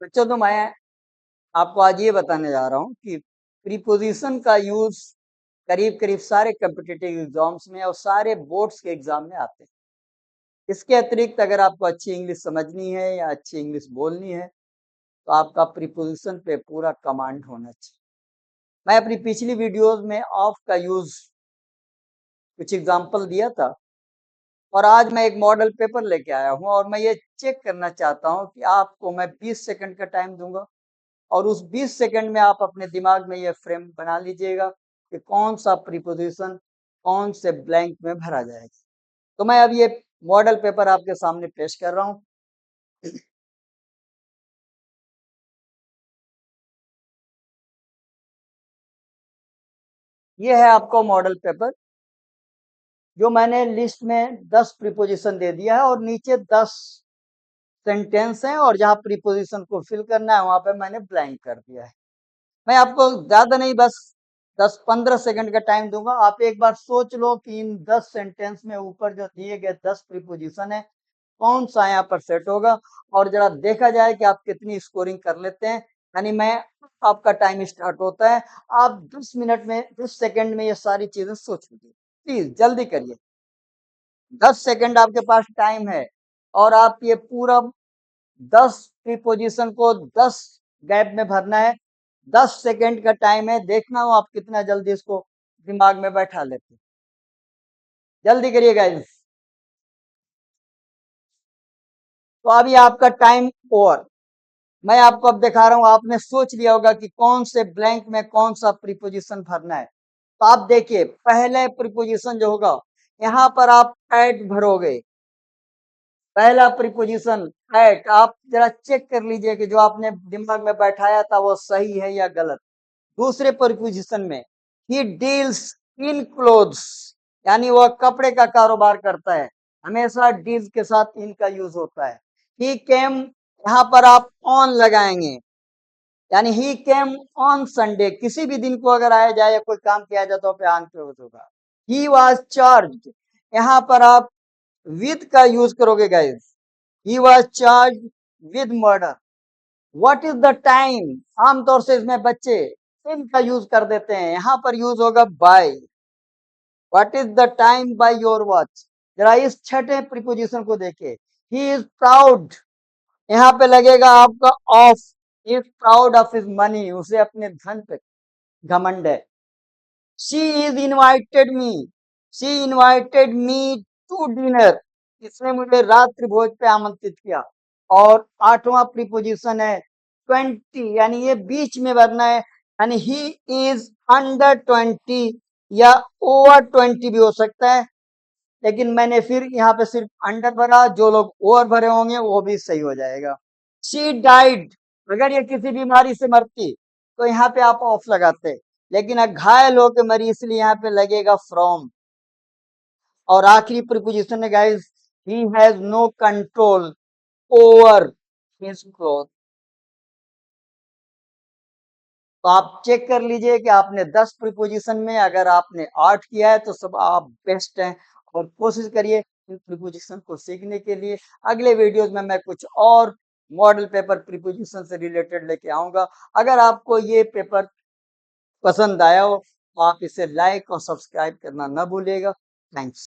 बच्चों तो मैं आपको आज ये बताने जा रहा हूँ कि प्रीपोजिशन का यूज करीब करीब सारे कॉम्पिटिटिव एग्जाम्स में और सारे बोर्ड्स के एग्जाम में आते हैं। इसके अतिरिक्त अगर आपको अच्छी इंग्लिश समझनी है या अच्छी इंग्लिश बोलनी है तो आपका प्रीपोजिशन पे पूरा कमांड होना चाहिए। मैं अपनी पिछली वीडियोस में ऑफ का यूज कुछ एग्जाम्पल दिया था और आज मैं एक मॉडल पेपर लेके आया हूँ और मैं ये चेक करना चाहता हूँ कि आपको मैं 20 सेकंड का टाइम दूंगा और उस 20 सेकंड में आप अपने दिमाग में ये फ्रेम बना लीजिएगा कि कौन सा प्रीपोजिशन कौन से ब्लैंक में भरा जाएगा। तो मैं अब ये मॉडल पेपर आपके सामने पेश कर रहा हूँ। ये है आपको मॉडल पेपर जो मैंने लिस्ट में 10 प्रीपोजिशन दे दिया है और नीचे 10 सेंटेंस हैं और जहाँ प्रीपोजिशन को फिल करना है वहां पे मैंने ब्लैंक कर दिया है। मैं आपको ज्यादा नहीं बस 10-15 सेकंड का टाइम दूंगा। आप एक बार सोच लो कि इन 10 सेंटेंस में ऊपर जो दिए गए 10 प्रीपोजिशन है कौन सा यहाँ पर सेट होगा और जरा देखा जाए कि आप कितनी स्कोरिंग कर लेते हैं। यानी मैं आपका टाइम स्टार्ट होता है। आप 10 मिनट में 10 सेकंड में ये सारी चीजें सोच लीजिए। प्लीज जल्दी करिए। 10 सेकंड आपके पास टाइम है और आप ये पूरा 10 प्रीपोजिशन को 10 गैप में भरना है। 10 सेकंड का टाइम है। देखना हो आप कितना जल्दी इसको दिमाग में बैठा लेते हैं। जल्दी करिए गाइस। तो अभी आपका टाइम ओवर। मैं आपको अब दिखा रहा हूं। आपने सोच लिया होगा कि कौन से ब्लैंक में कौन सा प्रीपोजिशन भरना है। तो आप देखिए पहले प्रीपोजिशन जो होगा यहाँ पर आप एट भरोगे। पहला प्रीपोजिशन एट। आप जरा चेक कर लीजिए कि जो आपने दिमाग में बैठाया था वो सही है या गलत। दूसरे प्रीपोजिशन में ही डील्स इन क्लोथ्स यानी वह कपड़े का कारोबार करता है। हमेशा डील्स के साथ इन का यूज होता है। ही केम यहाँ पर आप ऑन लगाएंगे यानी ही केम ऑन संडे। किसी भी दिन को अगर आया जाए या कोई काम किया जाए तो पे ऑन पे होगा। ही वाज चार्ज यहाँ पर आप विद का यूज करोगे guys. He was charge with murder. What is the time. आमतौर से इसमें बच्चे इन का यूज कर देते हैं। यहाँ पर यूज होगा by. What is the time by your watch. जरा इस छठे प्रीपोजिशन को देखिए। He is proud. यहाँ पे लगेगा आपका of. He is proud of his money. उसे अपने धन पे घमंड है। She is invited me. She invited me to dinner. इसने मुझे रात्रि भोज पे आमंत्रित किया। और आठवां प्रीपोजिशन है 20 यानी ये बीच में भरना है। यानी ही इज अंडर 20 या ओवर 20 भी हो सकता है। लेकिन मैंने फिर यहाँ पे सिर्फ अंडर भरा। जो लोग ओवर भरे होंगे वो भी सही हो जाएगा। She died. अगर ये किसी बीमारी से मरती तो यहाँ पे आप ऑफ लगाते। लेकिन घायल होकर मरी इसलिए यहाँ पे लगेगा फ्रॉम। और आखिरी प्रीपोजिशन है guys he has no control over his cloth. तो आप चेक कर लीजिए कि आपने 10 प्रीपोजिशन में अगर आपने 8 किया है तो सब आप बेस्ट हैं। और कोशिश करिए इन प्रीपोजिशन को सीखने के लिए। अगले वीडियोस में मैं कुछ और मॉडल पेपर प्रीपोजिशन से रिलेटेड लेके आऊंगा। अगर आपको ये पेपर पसंद आया हो तो आप इसे लाइक और सब्सक्राइब करना ना भूलिएगा। थैंक्स।